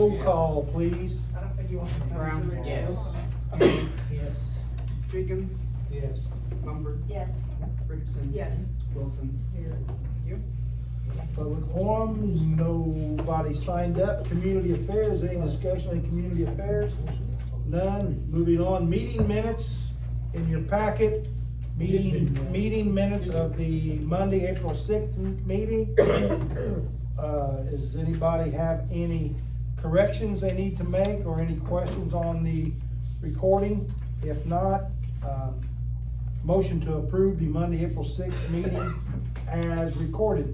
Roll call, please. I don't think you want to. Brown. Yes. Yes. Jenkins, Yes. Mumford, Yes. Richardson. Yes. Wilson. Here. You? Public forums, nobody signed up. Community affairs, any discussion on community affairs? None. Moving on, meeting minutes in your packet. Meeting minutes of the Monday, April 6th meeting. Does anybody have any corrections they need to make or any questions on the recording? If not, motion to approve the Monday, April 6th meeting as recorded.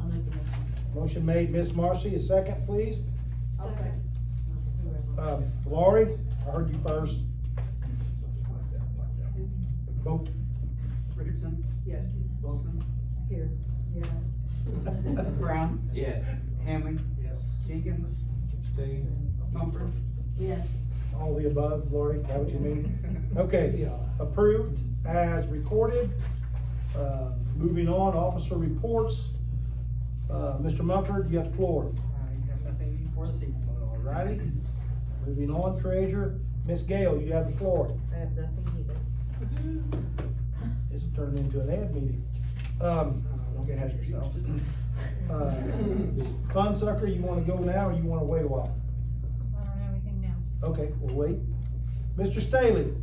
I'll make the motion. Motion made, Miss Marcy, a second, please. I'll second. Laurie, I heard you first. Vote. Richardson, Yes. Wilson, Here. Yes. Brown, Yes. Hanley, Yes. Jenkins, Mumford. Yes. All the above, Laurie, is that what you mean? Okay, approved as recorded. Moving on, officer reports. Mr. Mumford, you have the floor. I have nothing for this evening. All righty. Moving on, treasurer. Miss Gale, you have the floor. I have nothing either. This turned into an ad meeting. Don't get ahead of yourself. Fun sucker, you wanna go now or you wanna wait a while? I don't have anything now. Okay, we'll wait. Mr. Staley,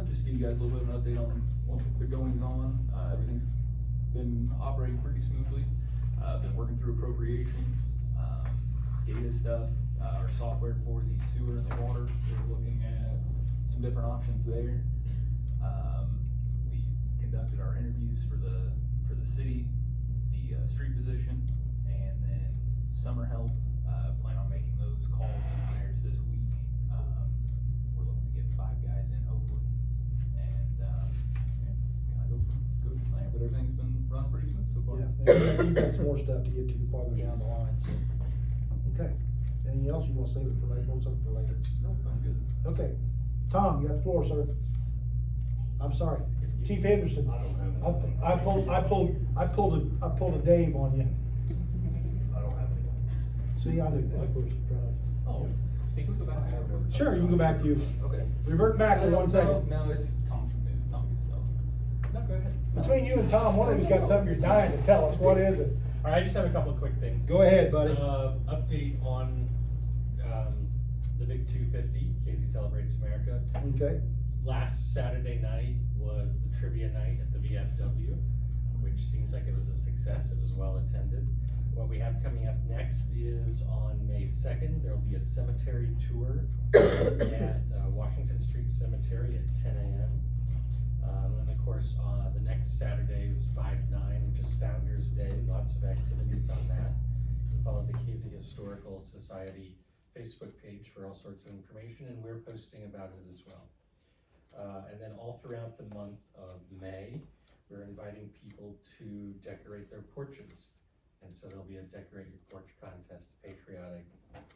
Just give you guys a little bit of an update on what's the goings on. Everything's been operating pretty smoothly. Been working through appropriations, SCADA stuff, our software for the sewer and the water. We're looking at some different options there. We conducted our interviews for the city, the street position, and then summer help. Plan on making those calls and hires this week. We're looking to get 5 guys in hopefully, and kind of go from there. But everything's been running pretty smooth so far. yeah, you've got some more stuff to get to farther down the line, so. Okay, anything else you wanna save it for later, hold something for later? Nope, I'm good. Okay, Tom, you got the floor, sir. I'm sorry, Chief Henderson. I pulled a Dave on you. I don't have anything. See, I knew that. Oh, hey, can we go back? Sure, you can go back to you. Okay. Revert back for 1 second. No, it's Tom's from news, Tommy's stuff. No, go ahead. Between you and Tom, one of you's got something you're dying to tell us. What is it? All right, I just have a couple of quick things. Go ahead, buddy. Update on, the big 250, Casey Celebrates America. Okay, Last Saturday night was the trivia night at the VFW, which seems like it was a success. It was well attended. What we have coming up next is on May 2nd, there'll be a cemetery tour at Washington Street Cemetery at 10 a.m. And of course, the next Saturday is 5/9, which is Founder's Day. Lots of activities on that. You follow the Casey Historical Society Facebook page for all sorts of information, and we're posting about it as well. And then all throughout the month of May, we're inviting people to decorate their porches. And so there'll be a Decorate Your Porch contest, Patriotic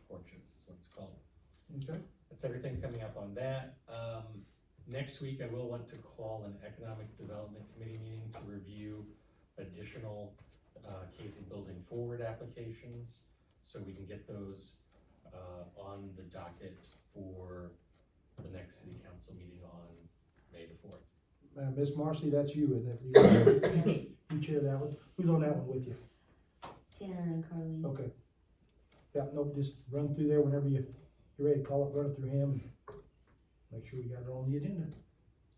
Porches is what it's called. okay. That's everything coming up on that. Next week, I will want to call an Economic Development Committee meeting to review additional Casey Building Forward applications, so we can get those on the docket for the next city council meeting on May the 4th. Miss Marcy, that's you, isn't it? You chair that one. Who's on that one with you? Tanner and Carly. Okay. Yeah, nope, just run through there whenever you're ready to call it, run it through him. Make sure we got it on the agenda.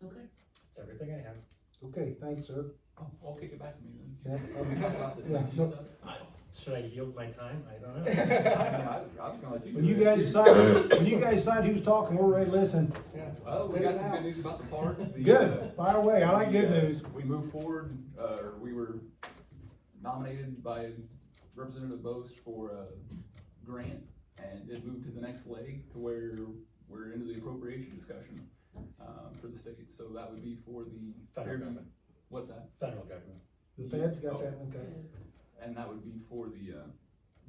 Okay. That's everything I have. Okay, thanks, sir. Oh, I'll kick it back to me then. Yeah, Can we talk about the yeah, DG no. stuff? Should I yield my time? I don't I know. mean, I was gonna let you. When do you it. guys decide who's talking, we're ready to listen. Well, we got some good news about the park. The, Good, fire away, I like good news. We moved forward, we were nominated by Representative Boast for a grant, and it moved to the next leg to where we're into the appropriation discussion, for the state, so that would be for the. Federal government. What's that? Federal government. The feds got that, okay. And that would be for the,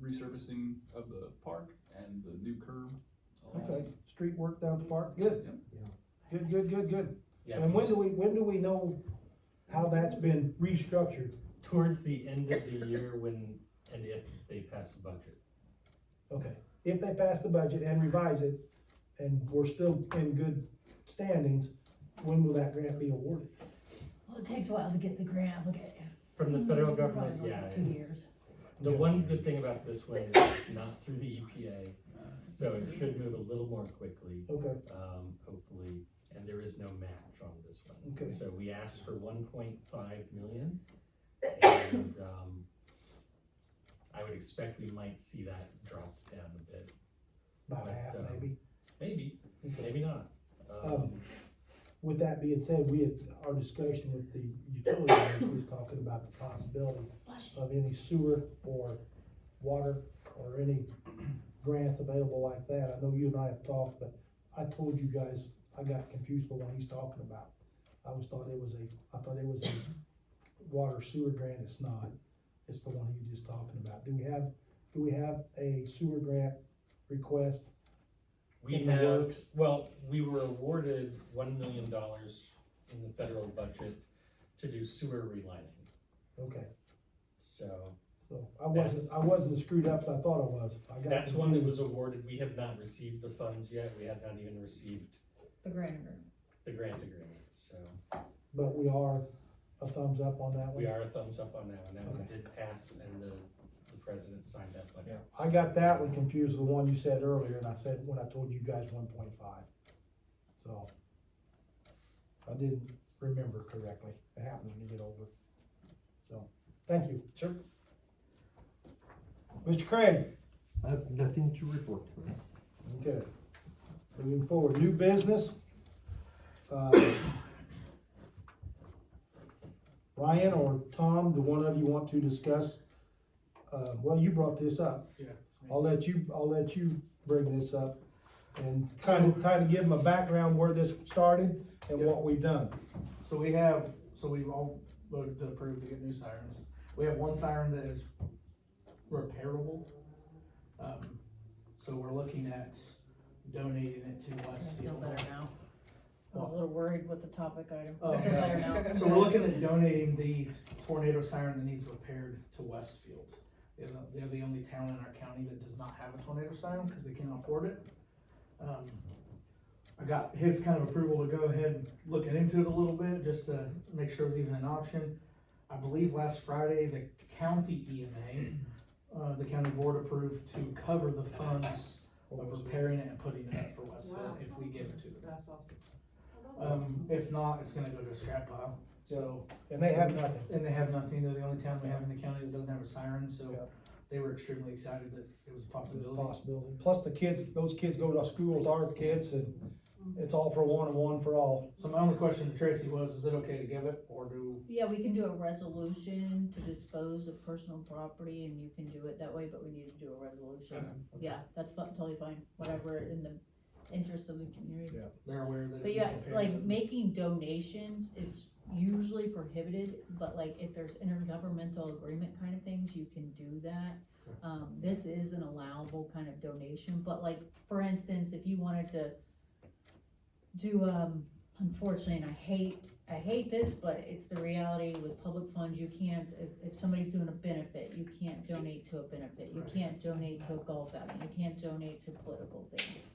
resurfacing of the park and the new curb. Okay, street work down at the park, good. Yep. Good. Yeah, And when do we know how that's been restructured? towards the end of the year when and if they pass a budget. Okay, if they pass the budget and revise it, and we're still in good standings, when will that grant be awarded? Well, it takes a while to get the grant application. From the federal government, Probably yeah. like 2 it's- years. The one good thing about this one is it's not through the EPA, so it should move a little more quickly, Okay, hopefully, and there is no match on this one. Okay. So we asked for 1.5 million, and, I would expect we might see that dropped down a bit. about But, half um, maybe. Maybe not. With that being said, we had our discussion with the utility, we was talking about the possibility of any sewer or water or any grants available like that. I know you and I have talked, but I told you guys, I got confused with what he's talking about. I thought it was a water sewer grant. It's not. It's the one he was just talking about. Do we have a sewer grant request? We in the have, works? well, we were awarded $1 million in the federal budget to do sewer relining, Okay, so so I wasn't as screwed up as I thought I was. I got that's one that confused. was awarded. We have not received the funds yet. We have not even received The grant agreement. the grant agreement, so But we are a thumbs up on that one? we are a thumbs up on that one. That one Okay. did pass and the president signed that Yeah, budget. I got that one confused with the one you said earlier, and I said, when I told you guys 1.5. So, I didn't remember correctly. It happens when you get older. So, thank you. Sure. Mr. Craig? I have nothing to report tonight. Okay. Moving forward, new business. Ryan or Tom, do one of you want to discuss? Well, you brought this up. Yeah. I'll let you bring this up and kind of give them a background where this started and what we've done. So we've all voted to approve to get new sirens. We have one siren that is repairable. So we're looking at donating it to I feel Westfield. better now. I was a little worried with the topic item. Oh, I feel better now. So we're looking at donating the tornado siren that needs repaired to Westfield. They're the only town in our county that does not have a tornado siren because they can't afford it. I got his kind of approval to go ahead and look into it a little bit, just to make sure it was even an option. I believe last Friday, the county EMA, the county board approved to cover the funds of repairing it and putting it up for Westfield if we give it to them. That's awesome. If not, it's gonna go to a scrap pile, so. And they have nothing. And they have nothing, they're the only town we have in the county that doesn't have a siren, so Yeah. they were extremely excited that it was a It's a possibility. possibility. Plus the kids, those kids go to school with our kids and it's all for one and one for all. So my only question to Tracy was, is it okay to give it, or do, Yeah, we can do a resolution to dispose of personal property and you can do it that way, but we need to do a resolution. Yeah, that's totally fine, whatever in the interest of the community. Yeah. they're aware that it But needs yeah, repairs? like making donations is usually prohibited, but like if there's intergovernmental agreement kind of things, you can do that. This is an allowable kind of donation, but like, for instance, if you wanted to do, unfortunately, and I hate this, but it's the reality with public funds, you can't, if somebody's doing a benefit, you can't donate to a benefit, you can't donate to a golf outing, you can't donate to political things,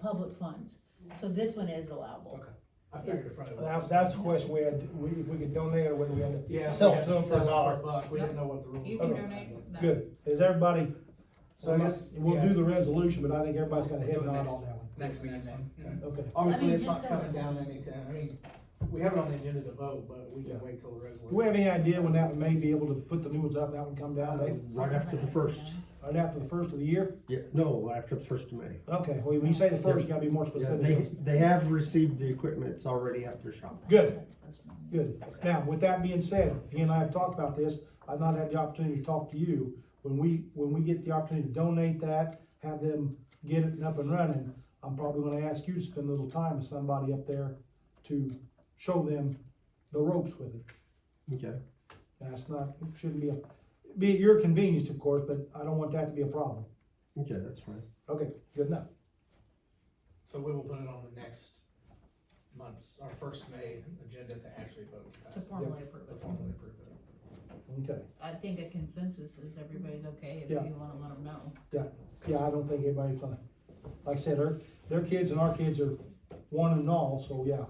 public funds. So this one is allowable. Okay. I figured it probably was. That's a question we had, if we could donate or whether we had Yeah, to if sell we it had to them for $1. $1, we didn't know what the rules You were. can Okay. donate. No. Good. Is everybody, So I guess, we'll do yes, the resolution, but I think everybody's got a head Do it nod next- on that one. next meeting then. Okay. Obviously, I mean, it's not just coming go. down anytime, I mean, we have it on the agenda to vote, but we Yeah. can wait till the resolution. Do we have any idea when that may be able to put the new ones up, that one come down, Dave? Right after the first. Right after the first of the year? Yeah, no, after the 1st of May. Okay, well, when you say the first, you gotta be more Yeah, specific. they have received the equipment, it's already at their shop. Good, good. Now, with that being said, he and I have talked about this, I've not had the opportunity to talk to you. When we get the opportunity to donate that, have them get it up and running, I'm probably gonna ask you to spend a little time with somebody up there to show them the ropes with it. Okay, That's not, shouldn't be at your convenience, of course, but I don't want that to be a problem. okay, that's fine. Okay, good enough. So we will put it on the next month's, our first May agenda to actually vote. To formally approve To it. formally approve it. Okay, I think a consensus is everybody's okay if Yeah. you wanna let them know. yeah, I don't think anybody's gonna, like I said, their kids and our kids are one and all, so yeah,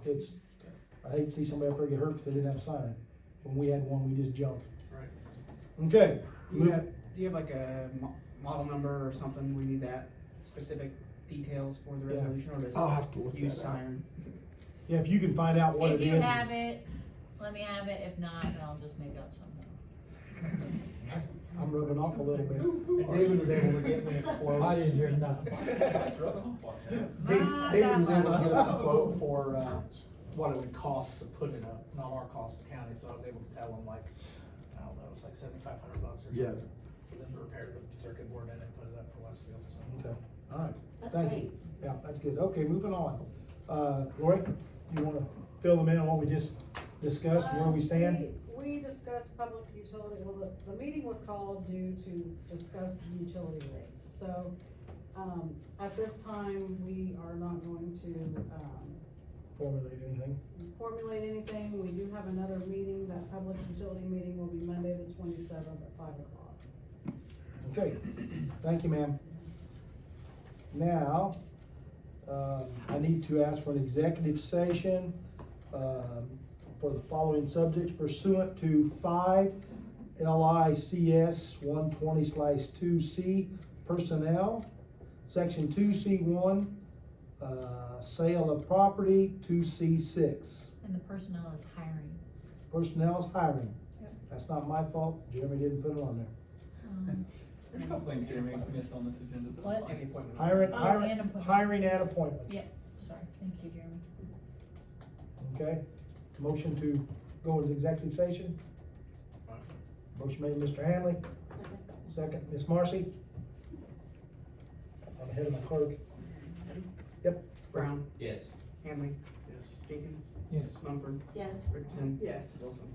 I hate to see somebody up there get hurt because they didn't have a sign. When we had one, we just jumped. Right. Okay, Do you have like a model number or something? We need that specific details for the Yeah. resolution, or I'll just have to look use that up. siren? yeah, if you can find out what it If is. you have it, let me have it, if not, then I'll just make up something. I'm rubbing off a little bit. And David was able to get me a quote. I didn't hear nothing. That's rubbing off on you. David was able to get us a quote for, what it would cost to put it up, not our cost, the county, so I was able to tell him like, I don't know, it was like $7,500 or something. Yeah. For them to repair the circuit board and then put it up for Westfield, so. Okay, all right, That's thank great. you. Yeah, that's good. Okay, moving on. Lori, you wanna fill them in on what we just discussed, where we stand? We discussed public utility, well, the meeting was called due to discuss utility rates. So, at this time, we are not going to, Formulate anything? formulate anything. We do have another meeting, that public utility meeting will be Monday, the 27th at 5:00. Okay, thank you, ma'am. Now, I need to ask for an executive session, for the following subjects pursuant to 5 LICS 120/2C personnel, section 2C1, sale of property, 2C6. And the personnel is hiring. Personnel's hiring. Yep. That's not my fault, Jeremy didn't put it on there. There's a couple things Jeremy missed on this agenda. but What? it's fine. Any appointment? Hiring, Oh, hiring, and appointment. hiring and appointments. Yep, sorry, thank you, Jeremy. Okay, motion to go into executive session? Motion made, Mr. Hanley, second, Ms. Marcy. I'm ahead of my clerk. Yep. Brown, Yes. Hanley, Yes. Jenkins, Yes. Mumford, Yes. Richardson. Yes. Wilson.